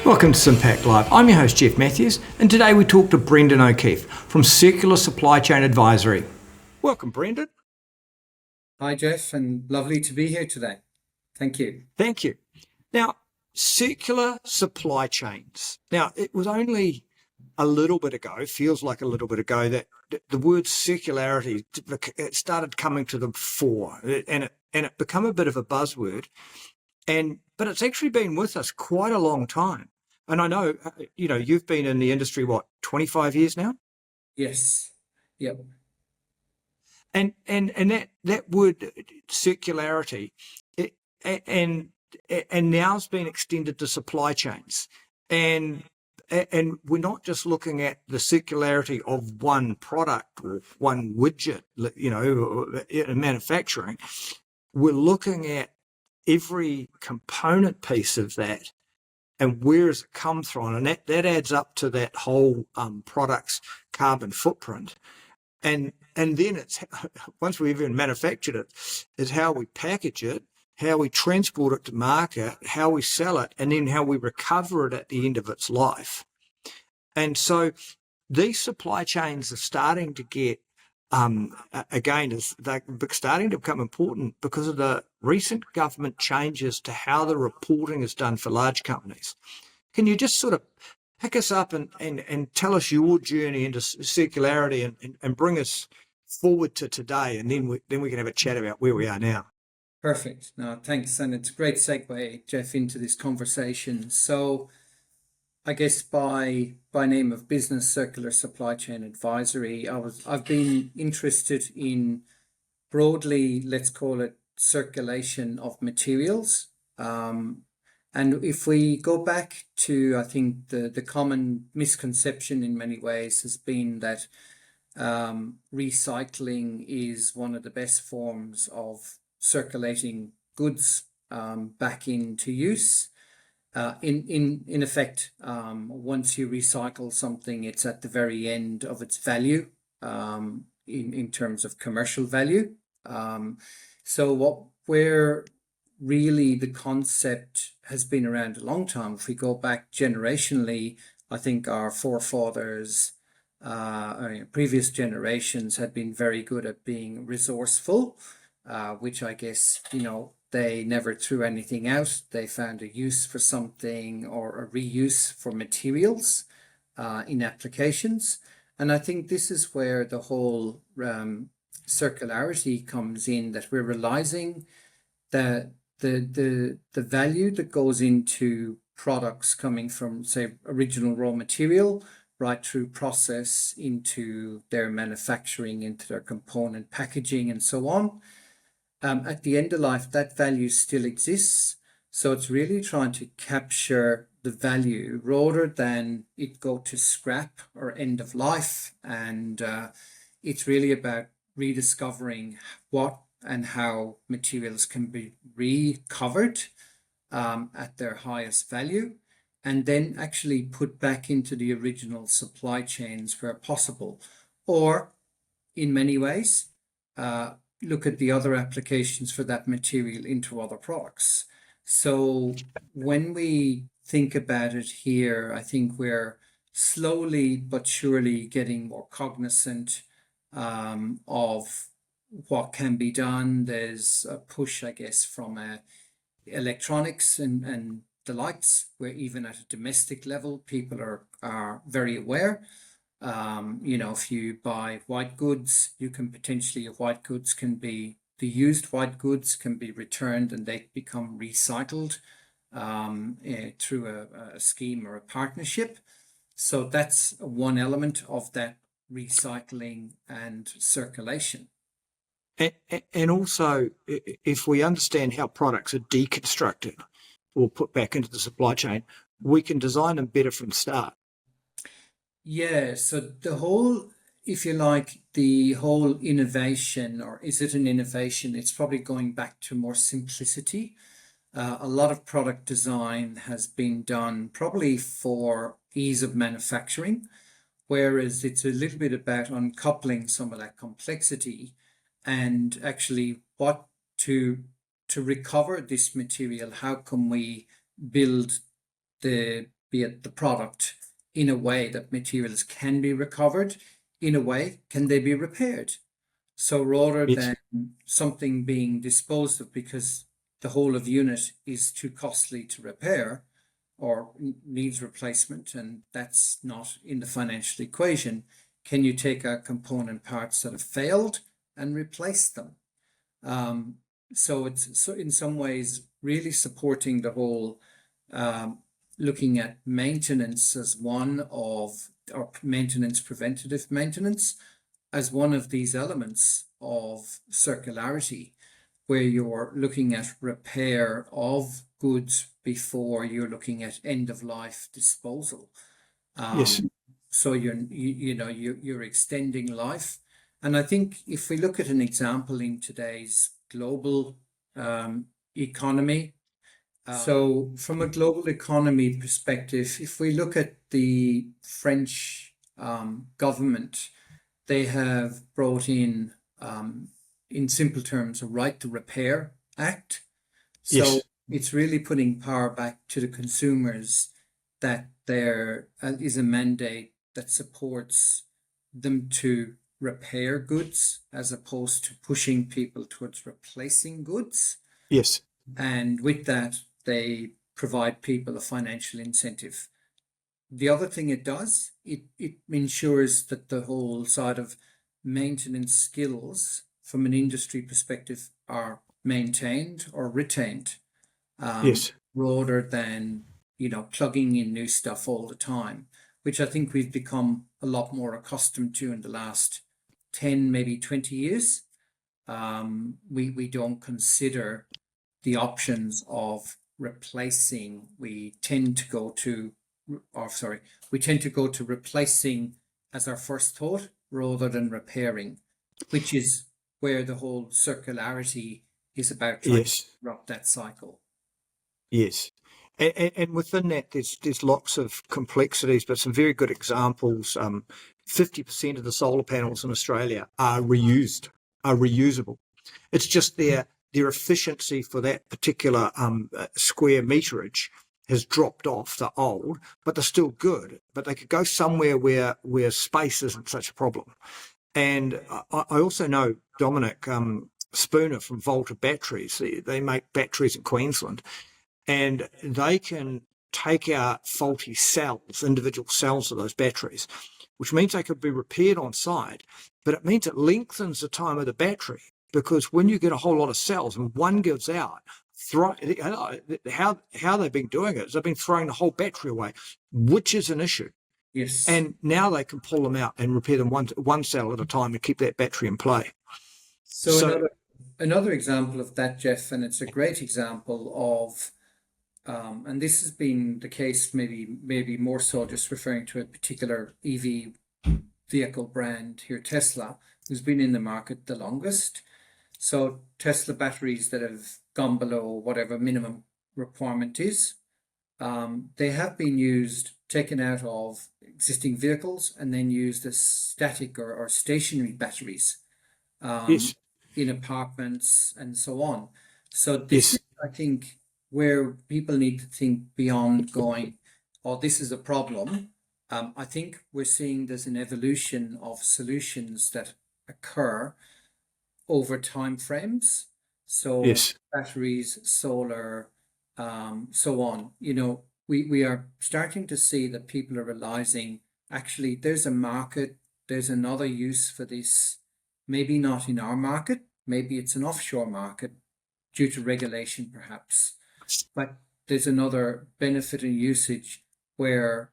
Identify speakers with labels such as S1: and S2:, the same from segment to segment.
S1: Welcome to SIM-PAC Live. I'm your host, Jeff Matthews, and today we talk to Brendan O'Keefe from Circular Supply Chain Advisory. Welcome, Brendan.
S2: Hi, Jeff, and lovely to be here today. Thank you.
S1: Thank you. Now, circular supply chains. Now, it was only a little bit ago, feels like a little bit ago, that the word circularity it started coming to the fore, and it became a bit of a buzzword. But it's actually been with us quite a long time. And I know, you've been in the industry, 25 years now?
S2: Yes. Yep.
S1: And that word circularity, and now it's been extended to supply chains. And we're not just looking at the circularity of one product or one widget, in manufacturing. We're looking at every component piece of that and where has it come from, and that adds up to that whole product's carbon footprint. And then it's, once we've even manufactured it, is how we package it, how we transport it to market, how we sell it, and then how we recover it at the end of its life. And so these supply chains are starting to get, they're starting to become important because of the recent government changes to how the reporting is done for large companies. Can you just sort of pick us up and tell us your journey into circularity and bring us forward to today, and then we can have a chat about where we are now.
S2: Perfect. No, thanks. And it's a great segue, Jeff, into this conversation. So I guess by name of business, Circular Supply Chain Advisory, I've been interested in broadly, let's call it circulation of materials. And if we go back to, I think the common misconception in many ways has been that recycling is one of the best forms of circulating goods back into use. In effect, once you recycle something, it's at the very end of its value in terms of commercial value. So where really the concept has been around a long time, if we go back generationally, I think our forefathers, previous generations had been very good at being resourceful, which I guess, they never threw anything out. They found a use for something or a reuse for materials in applications. And I think this is where the whole circularity comes in, that we're realizing that the value that goes into products coming from, say, original raw material right through process into their manufacturing, into their component packaging and so on. At the end of life, that value still exists. So it's really trying to capture the value rather than it go to scrap or end of life. And it's really about rediscovering what and how materials can be recovered at their highest value, and then actually put back into the original supply chains where possible. Or in many ways, look at the other applications for that material into other products. So when we think about it here, I think we're slowly but surely getting more cognizant of what can be done. There's a push, I guess, from electronics and the likes, where even at a domestic level, people are very aware. If you buy white goods, the used white goods can be returned and they become recycled through a scheme or a partnership. So that's one element of that recycling and circulation.
S1: And also, if we understand how products are deconstructed or put back into the supply chain, we can design them better from the start.
S2: Yeah, so the whole, if you like, the whole innovation, or is it an innovation? It's probably going back to more simplicity. A lot of product design has been done probably for ease of manufacturing, whereas it's a little bit about uncoupling some of that complexity and actually what to recover this material. How can we build the be it the product, in a way that materials can be recovered, in a way, can they be repaired? So rather
S1: Yes.
S2: than something being disposed of because the whole of unit is too costly to repair or needs replacement, and that's not in the financial equation, can you take out component parts that have failed and replace them? So it's in some ways really supporting the whole, looking at maintenance as one of, or maintenance, preventative maintenance, as one of these elements of circularity, where you're looking at repair of goods before you're looking at end of life disposal.
S1: Yes.
S2: So you're extending life. And I think if we look at an example in today's global economy, so from a global economy perspective, if we look at the French government, they have brought in simple terms, a right to repair act. So
S1: Yes.
S2: it's really putting power back to the consumers, that there is a mandate that supports them to repair goods as opposed to pushing people towards replacing goods.
S1: Yes.
S2: And with that, they provide people a financial incentive. The other thing it does, it ensures that the whole side of maintenance skills from an industry perspective are maintained or retained,
S1: Yes.
S2: rather than, plugging in new stuff all the time, which I think we've become a lot more accustomed to in the last 10, maybe 20 years. We don't consider the options of replacing. We tend to go to replacing as our first thought rather than repairing, which is where the whole circularity is about trying to
S1: Yes.
S2: interrupt that cycle.
S1: Yes. And within that, there's lots of complexities, but some very good examples. 50% of the solar panels in Australia are reusable. It's just their efficiency for that particular square meterage has dropped off. They're old, but they're still good. But they could go somewhere where space isn't such a problem. And I also know Dominic Spooner from Volta Batteries. They make batteries in Queensland, and they can take out faulty cells, individual cells of those batteries, which means they could be repaired on site, but it means it lengthens the time of the battery, because when you get a whole lot of cells and one gives out, how they've been doing it is they've been throwing the whole battery away, which is an issue.
S2: Yes.
S1: And now they can pull them out and repair them one cell at a time and keep that battery in play.
S2: So another example of that, Jeff, and it's a great example of, and this has been the case maybe more so just referring to a particular EV vehicle brand here, Tesla, who's been in the market the longest. So Tesla batteries that have gone below whatever minimum requirement is, they have been taken out of existing vehicles and then used as static or stationary batteries
S1: Yes.
S2: in apartments and so on. So this is, I think, where people need to think beyond going, oh, this is a problem. I think we're seeing there's an evolution of solutions that occur over time frames. So batteries, solar, so on. We are starting to see that people are realizing, actually, there's a market, there's another use for this, maybe not in our market, maybe it's an offshore market due to regulation perhaps, but there's another benefit in usage where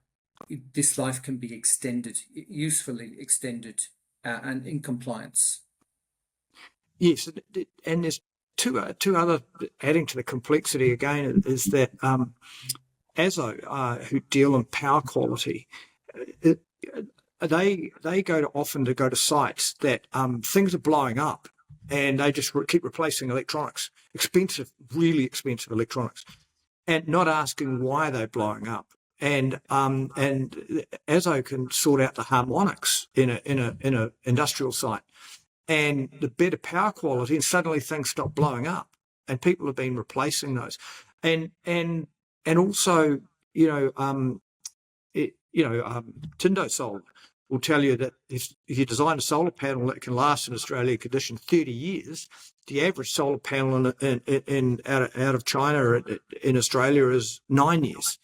S2: this life can be extended, usefully extended, and in compliance.
S1: Yes, and there's two other, adding to the complexity again, is that ASO, who deal in power quality, they go to sites that things are blowing up, and they just keep replacing electronics, really expensive electronics, and not asking why they're blowing up. And ASO can sort out the harmonics in a industrial site, and the better power quality, and suddenly things stop blowing up, and people have been replacing those, and also Tindo Solar will tell you that if you design a solar panel that can last in Australia condition 30 years, the average solar panel in out of China or in Australia is 9 years.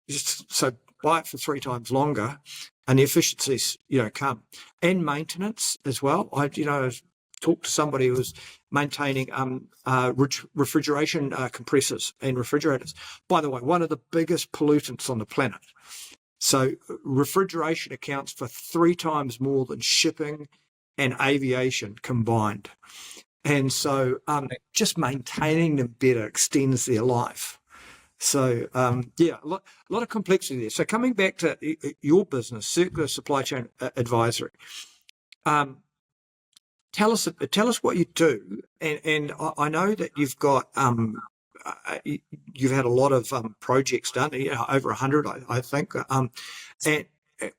S1: So buy it for 3 times longer, and the efficiencies, come. And maintenance as well. I talked to somebody who was maintaining refrigeration compressors and refrigerators. By the way, one of the biggest pollutants on the planet. So refrigeration accounts for 3 times more than shipping and aviation combined. And so just maintaining them better extends their life. So, a lot of complexity there. So coming back to your business, Circular Supply Chain Advisory, tell us what you do. And I know that you've got, you've had a lot of projects done, over 100, I think. And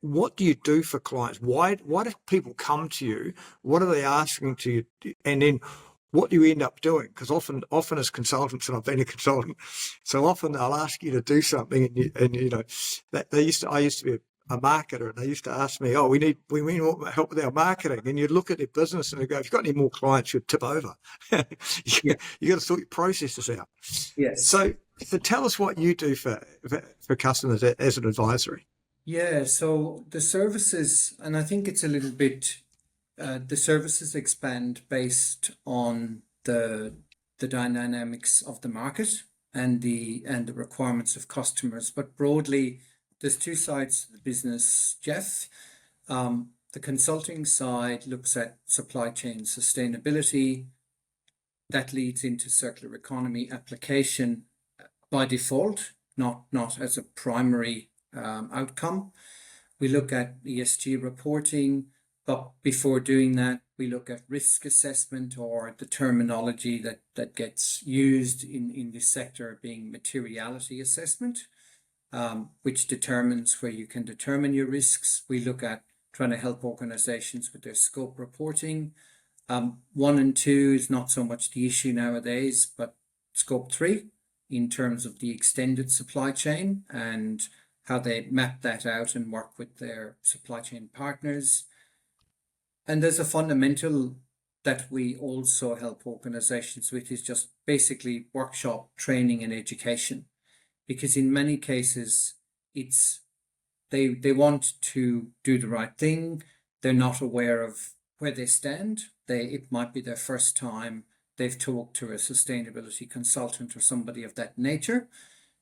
S1: what do you do for clients? Why do people come to you? What are they asking to you? And then what do you end up doing? Because often as consultants, and I've been a consultant, so often they'll ask you to do something, and I used to be a marketer, and they used to ask me, we need help with our marketing, and you'd look at their business and they'd go, if you've got any more clients, you'd tip over. You got to sort your processes out.
S2: Yes.
S1: So tell us what you do for customers as an advisory.
S2: Yeah, so the services, and I think it's a little bit, the services expand based on the dynamics of the market and the requirements of customers. But broadly, there's 2 sides to the business, Jeff. The consulting side looks at supply chain sustainability. That leads into circular economy application by default, not as a primary outcome. We look at ESG reporting, but before doing that, we look at risk assessment, or the terminology that gets used in this sector being materiality assessment, which determines where you can determine your risks. We look at trying to help organizations with their scope reporting. 1 and 2 is not so much the issue nowadays, but scope 3 in terms of the extended supply chain and how they map that out and work with their supply chain partners. And there's a fundamental that we also help organizations with, is just basically workshop training and education, because in many cases it's they want to do the right thing. They're not aware of where they stand. It might be their first time they've talked to a sustainability consultant or somebody of that nature.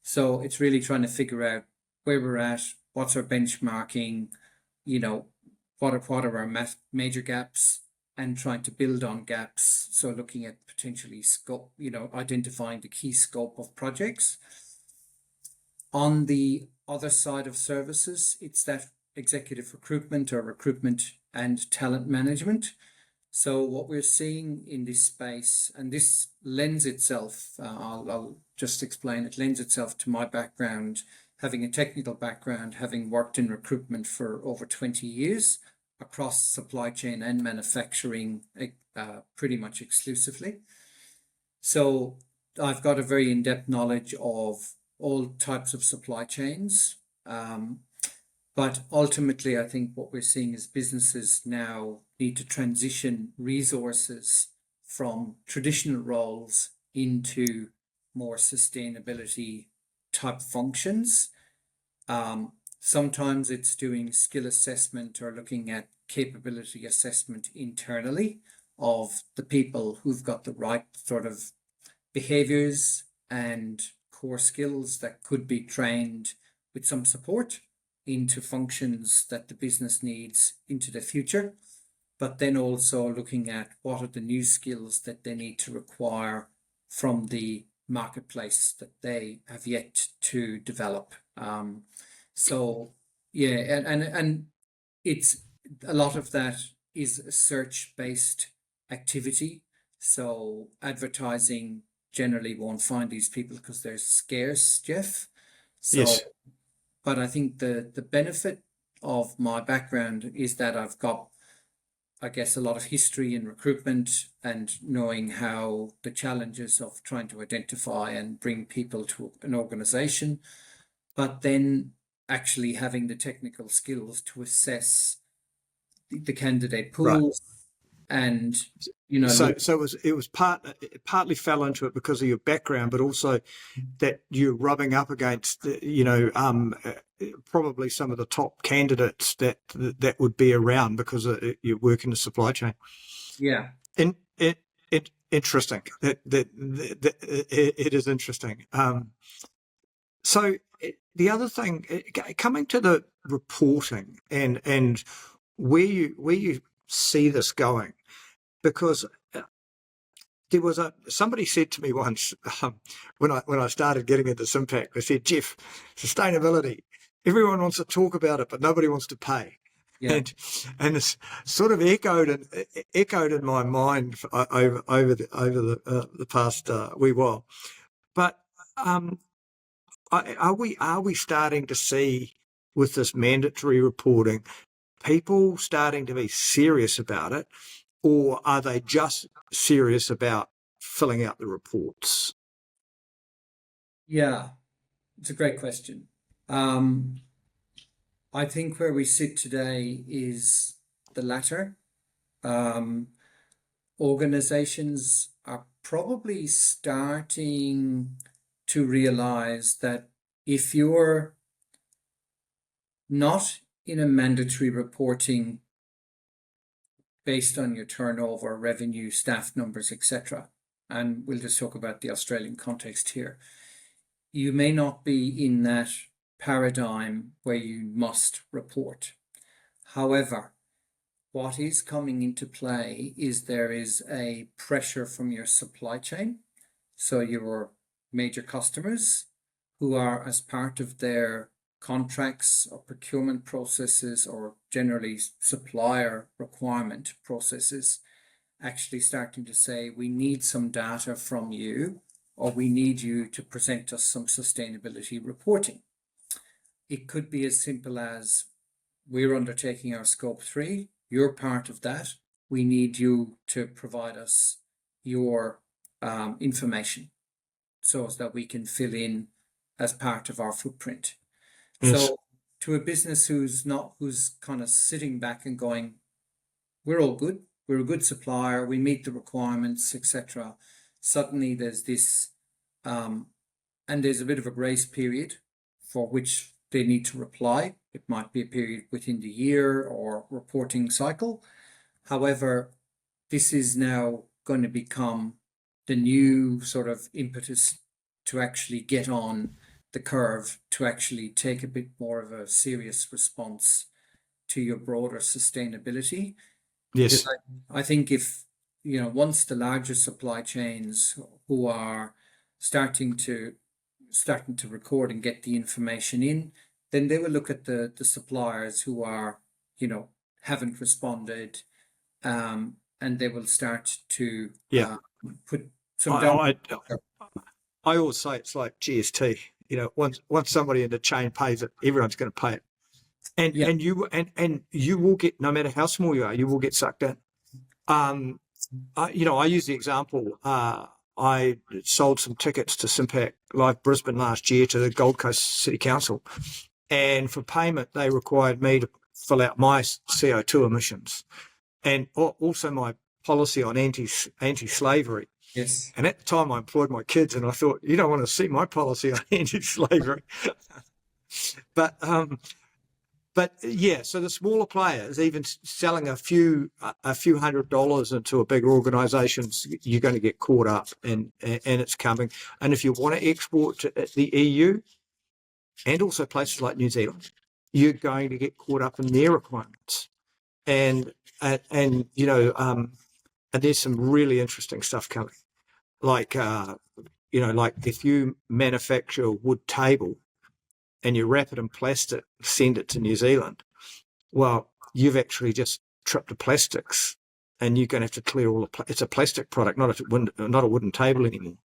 S2: So it's really trying to figure out where we're at, what's our benchmarking, what are our major gaps, and trying to build on gaps. So looking at potentially scope, identifying the key scope of projects. On the other side of services, it's that executive recruitment or recruitment and talent management. So what we're seeing in this space, and this lends itself, I'll just explain, it lends itself to my background, having a technical background, having worked in recruitment for over 20 years across supply chain and manufacturing, pretty much exclusively. So I've got a very in-depth knowledge of all types of supply chains. But ultimately, I think what we're seeing is businesses now need to transition resources from traditional roles into more sustainability type functions. Sometimes it's doing skill assessment or looking at capability assessment internally of the people who've got the right sort of behaviors and core skills that could be trained with some support into functions that the business needs into the future, but then also looking at what are the new skills that they need to require from the marketplace that they have yet to develop. So yeah, and it's a lot of that is a search-based activity. So advertising generally won't find these people because they're scarce, Jeff. So,
S1: yes.
S2: But I think the benefit of my background is that I've got, I guess, a lot of history in recruitment and knowing how the challenges of trying to identify and bring people to an organization. but then actually having the technical skills to assess the candidate
S1: Right.
S2: pool and
S1: So,
S2: look.
S1: it was it partly fell into it because of your background, but also that you're rubbing up against, probably some of the top candidates that would be around because you work in the supply chain.
S2: Yeah.
S1: Interesting. It is interesting. So the other thing, coming to the reporting and where you see this going, because there was somebody said to me once, when I started getting into SIM-PAC, they said, Jeff, sustainability, everyone wants to talk about it, but nobody wants to pay.
S2: Yeah.
S1: And it's sort of echoed in my mind over the past wee while. But are we starting to see, with this mandatory reporting, people starting to be serious about it, or are they just serious about filling out the reports?
S2: Yeah, it's a great question. I think where we sit today is the latter. Organizations are probably starting to realize that if you're not in a mandatory reporting based on your turnover, revenue, staff numbers, etc., and we'll just talk about the Australian context here, you may not be in that paradigm where you must report. However, what is coming into play is there is a pressure from your supply chain. So your major customers who are, as part of their contracts or procurement processes or generally supplier requirement processes, actually starting to say, we need some data from you, or we need you to present us some sustainability reporting. It could be as simple as, we're undertaking our scope 3, you're part of that, we need you to provide us your information so as that we can fill in as part of our footprint.
S1: Yes.
S2: So to a business who's kind of sitting back and going, we're all good, we're a good supplier, we meet the requirements, etc., suddenly there's this and there's a bit of a grace period for which they need to reply. It might be a period within the year or reporting cycle. However, this is now going to become the new sort of impetus to actually get on the curve, to actually take a bit more of a serious response to your broader sustainability.
S1: Yes.
S2: Because I think if, once the larger supply chains who are starting to record and get the information in, then they will look at the suppliers who are, haven't responded, and they will start to
S1: Yeah.
S2: put some down.
S1: I always say it's like GST. Once somebody in the chain pays it, everyone's going to pay it, and
S2: Yeah.
S1: and you will get, no matter how small you are, you will get sucked in. I use the example. I sold some tickets to SIM-PAC Live Brisbane last year to the Gold Coast City Council, and for payment they required me to fill out my CO2 emissions and also my policy on anti-slavery.
S2: Yes.
S1: And at the time, I employed my kids, and I thought, you don't want to see my policy on anti-slavery. But yeah, so the smaller players, even selling a few $100s into a bigger organisation, you're going to get caught up, and it's coming. And if you want to export to the EU and also places like New Zealand, you're going to get caught up in their requirements. And there's some really interesting stuff coming. Like if you manufacture a wood table and you wrap it in plastic, send it to New Zealand, well, you've actually just tripped the plastics, and you're going to have to clear all the. It's a plastic product, not a wooden table anymore.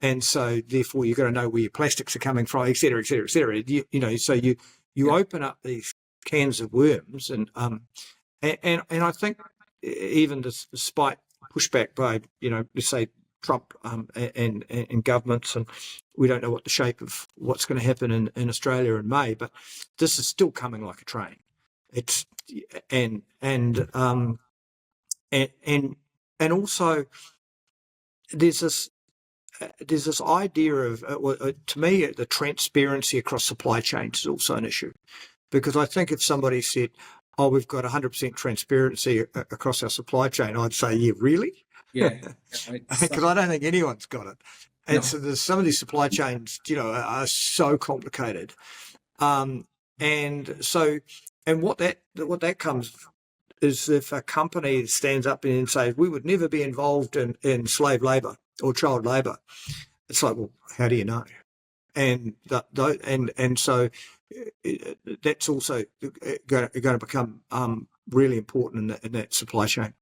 S1: And so, therefore, you've got to know where your plastics are coming from, et cetera, et cetera, et cetera. So you open up these cans of worms, and I think even despite pushback by let's say Trump and governments, and we don't know what the shape of what's going to happen in Australia in May. But this is still coming like a train. It's and also there's this idea of to me the transparency across supply chains is also an issue, because I think if somebody said, "Oh, we've got 100% transparency across our supply chain," I'd say, "Yeah, really?"
S2: Yeah,
S1: Because I don't think anyone's got it. And
S2: no.
S1: so there's some of these supply chains, are so complicated. And so, and what that comes is if a company stands up and says, "We would never be involved in slave labor or child labor." It's like, well, how do you know? And so that's also going to become really important in that supply chain.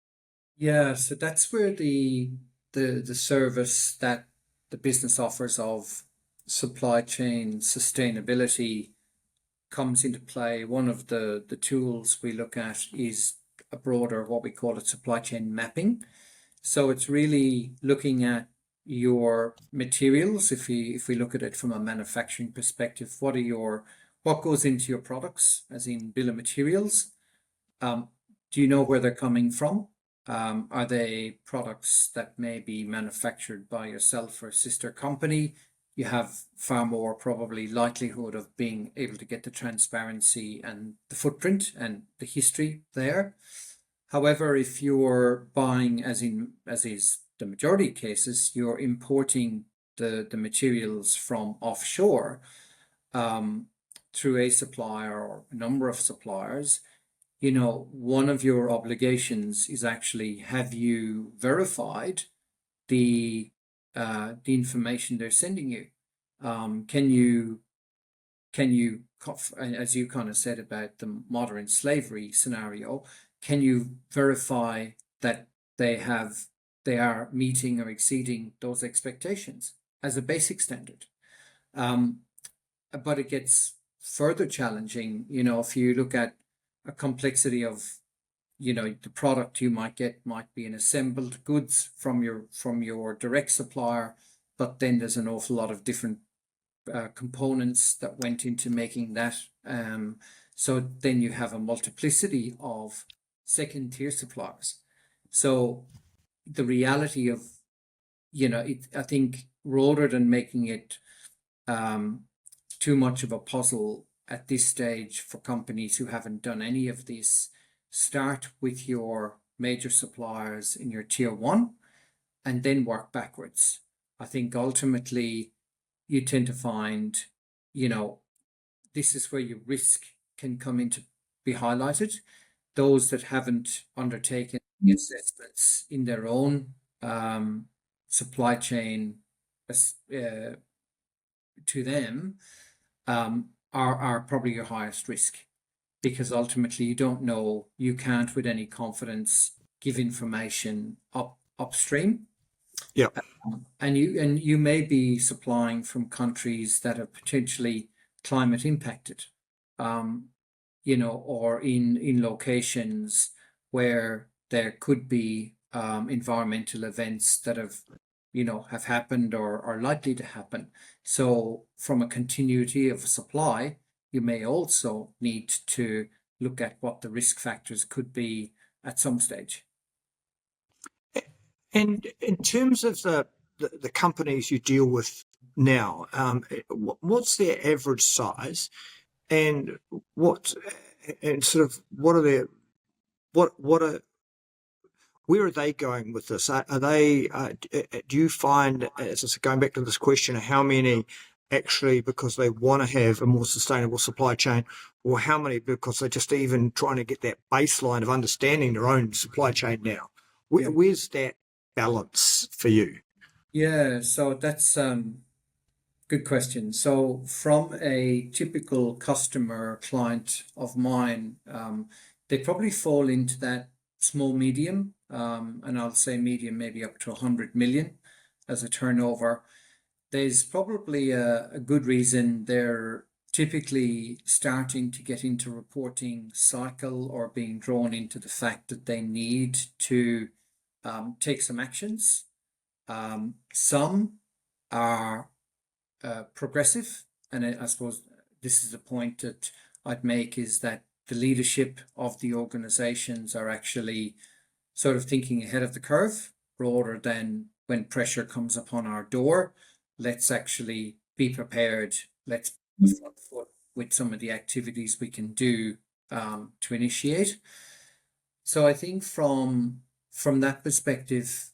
S2: Yeah, so that's where the service that the business offers of supply chain sustainability comes into play. One of the tools we look at is a broader, what we call it, supply chain mapping. So it's really looking at your materials. If we look at it from a manufacturing perspective, what goes into your products, as in bill of materials? Do you know where they're coming from? Are they products that may be manufactured by yourself or a sister company? You have far more probably likelihood of being able to get the transparency and the footprint and the history there. However, if you're buying, as is the majority of cases, you're importing the materials from offshore through a supplier or a number of suppliers, one of your obligations is actually, have you verified the information they're sending you? Can you, as you kind of said about the modern slavery scenario, can you verify that they are meeting or exceeding those expectations as a basic standard? But it gets further challenging, if you look at a complexity of, the product you might get might be an assembled goods from your direct supplier, but then there's an awful lot of different components that went into making that. So then you have a multiplicity of second tier suppliers. So the reality of, I think rather than making it too much of a puzzle at this stage for companies who haven't done any of this, start with your major suppliers in your tier one and then work backwards. I think ultimately you tend to find, this is where your risk can come into be highlighted. Those that haven't undertaken the assessments in their own supply chain to them are probably your highest risk, because ultimately you can't with any confidence give information upstream.
S1: Yeah.
S2: And you may be supplying from countries that are potentially climate impacted, or in locations where there could be environmental events that have happened or are likely to happen. So from a continuity of supply, you may also need to look at what the risk factors could be at some stage.
S1: And in terms of the companies you deal with now, what's their average size, and what are their where are they going with this? Are they? Do you find, as going back to this question, how many actually because they want to have a more sustainable supply chain, or how many because they're just even trying to get that baseline of understanding their own supply chain now? Where's that balance for you?
S2: Yeah, so that's good question. So from a typical customer client of mine, they probably fall into that small medium, and I'll say medium maybe up to 100 million as a turnover. There's probably a good reason they're typically starting to get into reporting cycle or being drawn into the fact that they need to take some actions Some are progressive, and I suppose this is the point that I'd make, is that the leadership of the organizations are actually sort of thinking ahead of the curve rather than when pressure comes upon our door. Let's actually be prepared. Let's put the front foot with some of the activities we can do to initiate. So I think from that perspective,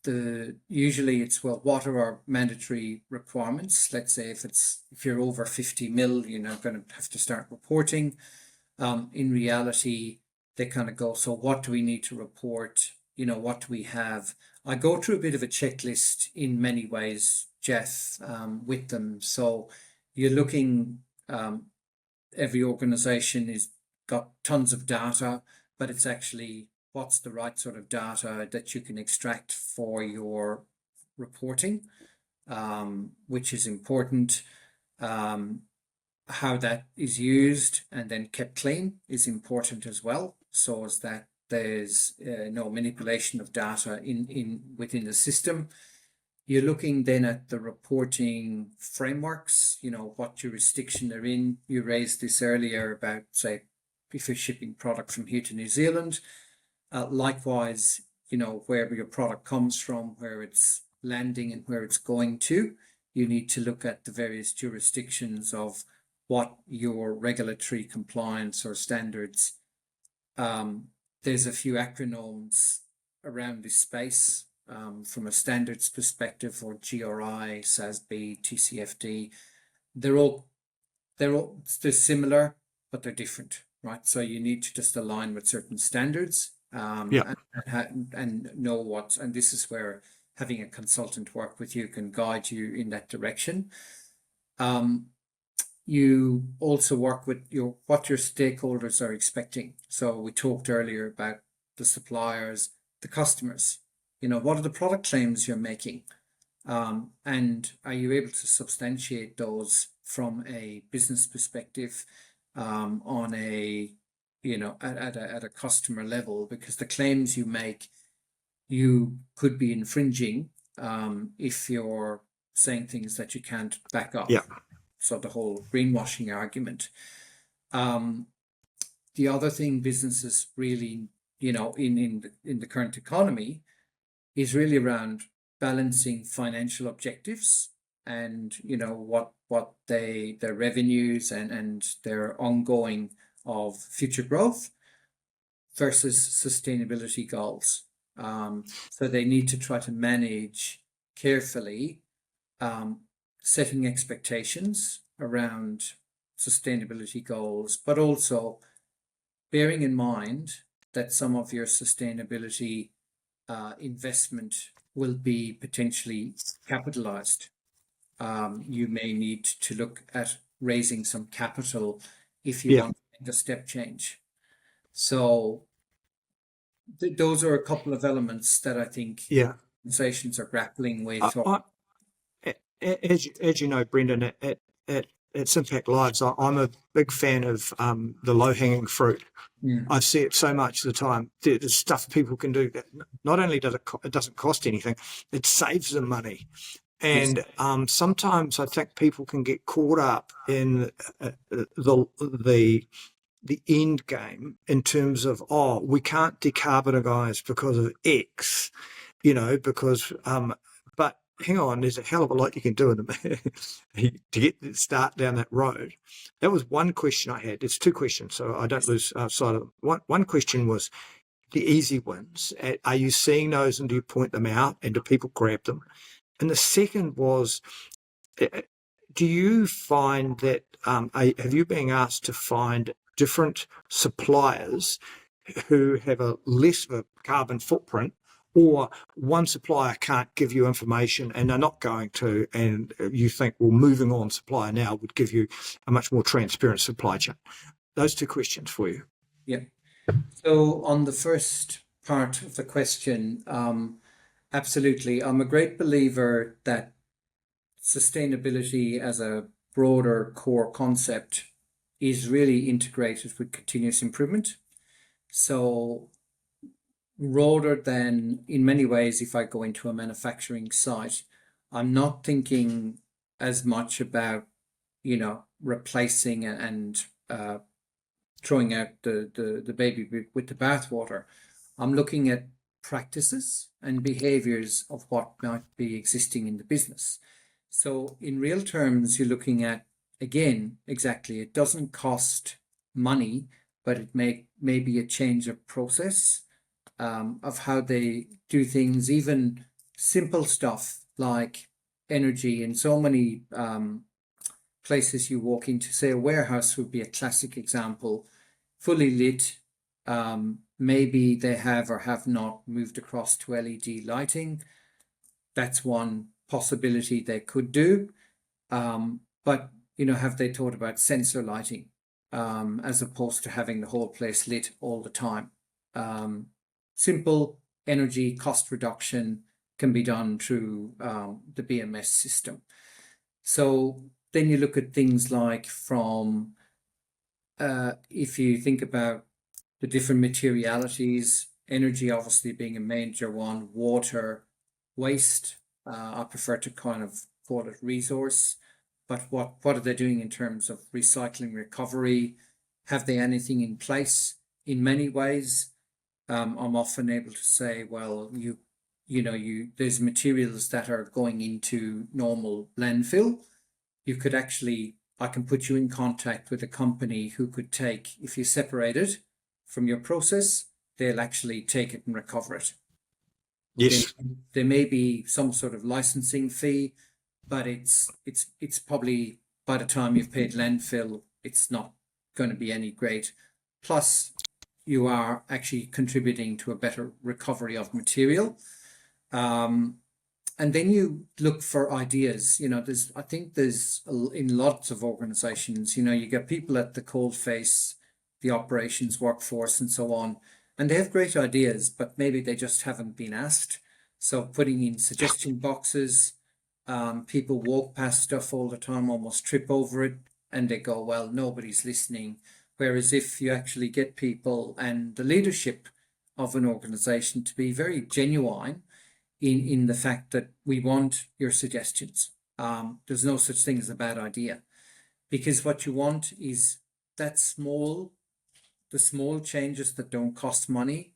S2: the usually it's, well, what are our mandatory requirements? Let's say if you're over 50 mil, you're not going to have to start reporting. In reality, they kind of go, so what do we need to report? What do we have? I go through a bit of a checklist in many ways, Jeff, with them. So you're looking, every organization is got tons of data, but it's actually what's the right sort of data that you can extract for your reporting, which is important. How that is used and then kept clean is important as well, so as that there's no manipulation of data within the system. You're looking then at the reporting frameworks, what jurisdiction they're in. You raised this earlier about, say, if you're shipping product from here to New Zealand. Likewise, wherever your product comes from, where it's landing and where it's going to, you need to look at the various jurisdictions of what your regulatory compliance or standards. There's a few acronyms around this space, from a standards perspective, or GRI, SASB, TCFD. They're similar, but they're different, right? So you need to just align with certain standards, and know and this is where having a consultant work with you can guide you in that direction. You also work with what your stakeholders are expecting. So we talked earlier about the suppliers, the customers. What are the product claims you're making? And are you able to substantiate those from a business perspective, on a, at a customer level? Because the claims you make, you could be infringing, if you're saying things that you can't back up.
S1: Yeah.
S2: So the whole greenwashing argument. The other thing businesses really, in the current economy, is really around balancing financial objectives and what their revenues and their ongoing of future growth versus sustainability goals. So they need to try to manage carefully, setting expectations around sustainability goals, but also bearing in mind that some of your sustainability investment will be potentially capitalized. You may need to look at raising some capital if you want to make a step change. So those are a couple of elements that I think organizations are grappling with.
S1: As you know, Brendan, at SIM-PAC Lives, I'm a big fan of the low-hanging fruit. I see it so much of the time. There's stuff people can do that not only does it doesn't cost anything, it saves them money. And sometimes I think people can get caught up in the end game in terms of, we can't decarbonize because of X, because but hang on, there's a hell of a lot you can do to start down that road. That was one question I had. It's two questions, so I don't lose sight of them. One question was the easy wins. Are you seeing those, and do you point them out, and do people grab them? And the second was, do you find that, have you been asked to find different suppliers who have a less of a carbon footprint, or one supplier can't give you information and they're not going to, and you think, well, moving on supplier now would give you a much more transparent supply chain? Those two questions for you.
S2: Yeah. So on the first part of the question, absolutely. I'm a great believer that sustainability as a broader core concept is really integrated with continuous improvement. So rather than, in many ways, if I go into a manufacturing site, I'm not thinking as much about, replacing and throwing out the baby with the bathwater. I'm looking at practices and behaviors of what might be existing in the business. So in real terms, you're looking at, again, exactly, it doesn't cost money, but it may be a change of process, of how they do things, even simple stuff like energy. In so many places you walk into, say a warehouse would be a classic example, fully lit. Maybe they have or have not moved across to LED lighting. That's one possibility they could do. But have they thought about sensor lighting, as opposed to having the whole place lit all the time? Simple energy cost reduction can be done through the BMS system. So then you look at things like from, if you think about the different materialities, energy obviously being a major one, water, waste, I prefer to kind of call it resource, but what are they doing in terms of recycling, recovery? Have they anything in place? In many ways, I'm often able to say, well, there's materials that are going into normal landfill. I can put you in contact with a company who could take, if you separate it from your process, they'll actually take it and recover it.
S1: Yes.
S2: There may be some sort of licensing fee, but it's probably, by the time you've paid landfill, it's not going to be any great. Plus, you are actually contributing to a better recovery of material. And then you look for ideas. I think there's in lots of organizations, you get people at the cold face, the operations workforce and so on, and they have great ideas, but maybe they just haven't been asked. So putting in suggestion boxes, people walk past stuff all the time, almost trip over it, and they go, well, nobody's listening. Whereas if you actually get people and the leadership of an organization to be very genuine in the fact that we want your suggestions. There's no such thing as a bad idea, because what you want is the small changes that don't cost money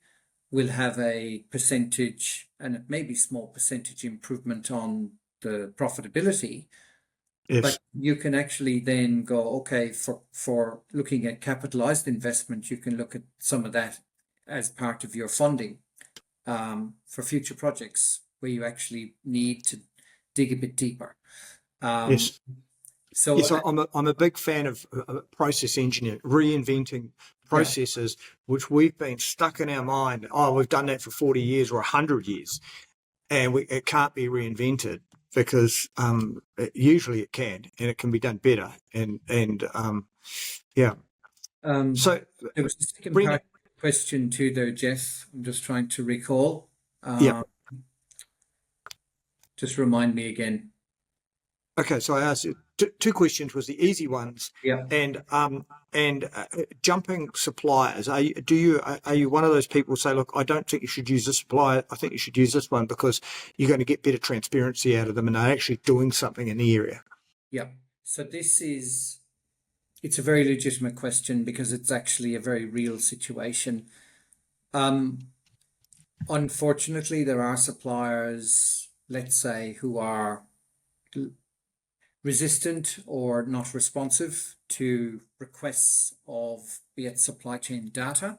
S2: will have a percentage, and it may be small percentage improvement on the profitability.
S1: Yes.
S2: But you can actually then go, okay, for looking at capitalized investment, you can look at some of that as part of your funding, for future projects where you actually need to dig a bit deeper.
S1: Yes.
S2: So
S1: yes, I'm a big fan of process engineering, reinventing processes, which we've been stuck in our mind. Oh, we've done that for 40 years or 100 years, and it can't be reinvented, because usually it can, and it can be done better. So
S2: there was a second part of the question too, though, Jeff. I'm just trying to recall. Just remind me again.
S1: Okay, so I asked you two questions. Was the easy ones, and jumping suppliers. Are you one of those people who say, look, I don't think you should use this supplier, I think you should use this one, because you're going to get better transparency out of them and they're actually doing something in the area?
S2: Yeah. So it's a very legitimate question, because it's actually a very real situation. Unfortunately, there are suppliers, let's say, who are resistant or not responsive to requests of, be it supply chain data,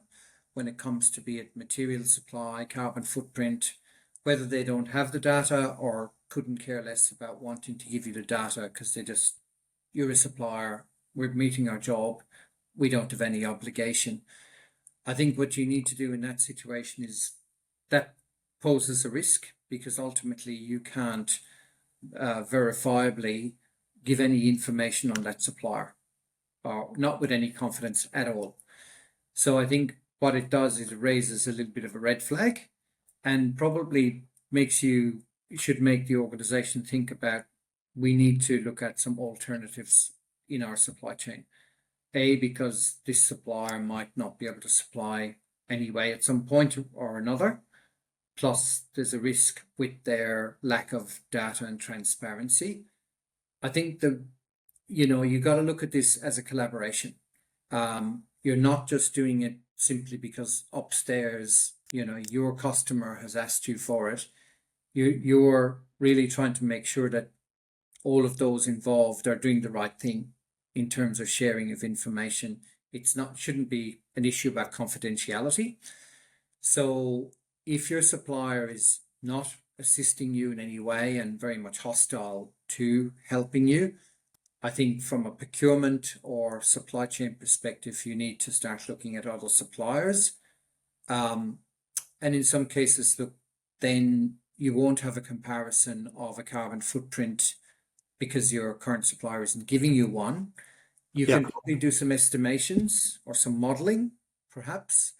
S2: when it comes to, be it material supply, carbon footprint, whether they don't have the data or couldn't care less about wanting to give you the data because you're a supplier, we're meeting our job, we don't have any obligation. I think what you need to do in that situation is, that poses a risk, because ultimately you can't verifiably give any information on that supplier, or not with any confidence at all. So I think what it does is it raises a little bit of a red flag, and probably should make the organization think about, we need to look at some alternatives in our supply chain. Because this supplier might not be able to supply anyway at some point or another. plus there's a risk with their lack of data and transparency. I think you got to look at this as a collaboration. You're not just doing it simply because upstairs, your customer has asked you for it. You're really trying to make sure that all of those involved are doing the right thing in terms of sharing of information. Shouldn't be an issue about confidentiality. So if your supplier is not assisting you in any way and very much hostile to helping you, I think from a procurement or supply chain perspective, you need to start looking at other suppliers. And in some cases, then you won't have a comparison of a carbon footprint because your current supplier isn't giving you one. You can probably do some estimations or some modeling, perhaps,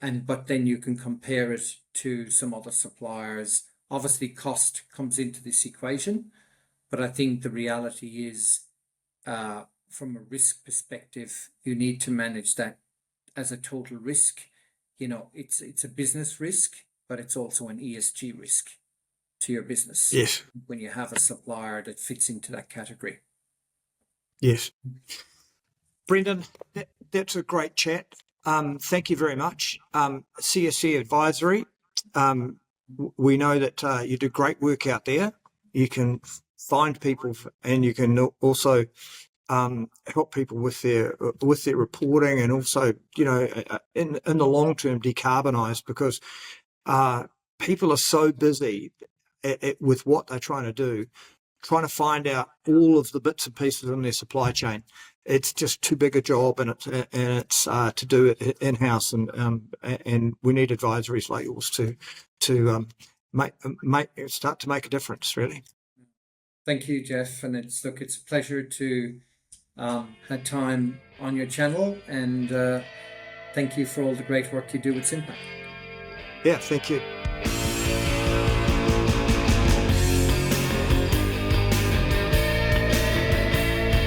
S2: but then you can compare it to some other suppliers. Obviously, cost comes into this equation, but I think the reality is, from a risk perspective, you need to manage that as a total risk. It's a business risk, but it's also an ESG risk to your business.
S1: Yes.
S2: When you have a supplier that fits into that category.
S1: Yes. Brendan, that's a great chat. Thank you very much. CSC Advisory, we know that you do great work out there. You can find people and you can also help people with their reporting, and also, in the long term, decarbonize, because people are so busy with what they're trying to do, trying to find out all of the bits and pieces in their supply chain. It's just too big a job, and it's to do it in-house, and we need advisories like yours to start to make a difference, really.
S2: Thank you, Jeff, and it's a pleasure to have time on your channel, and thank you for all the great work you do with SIM-PAC.
S1: Yeah, thank you.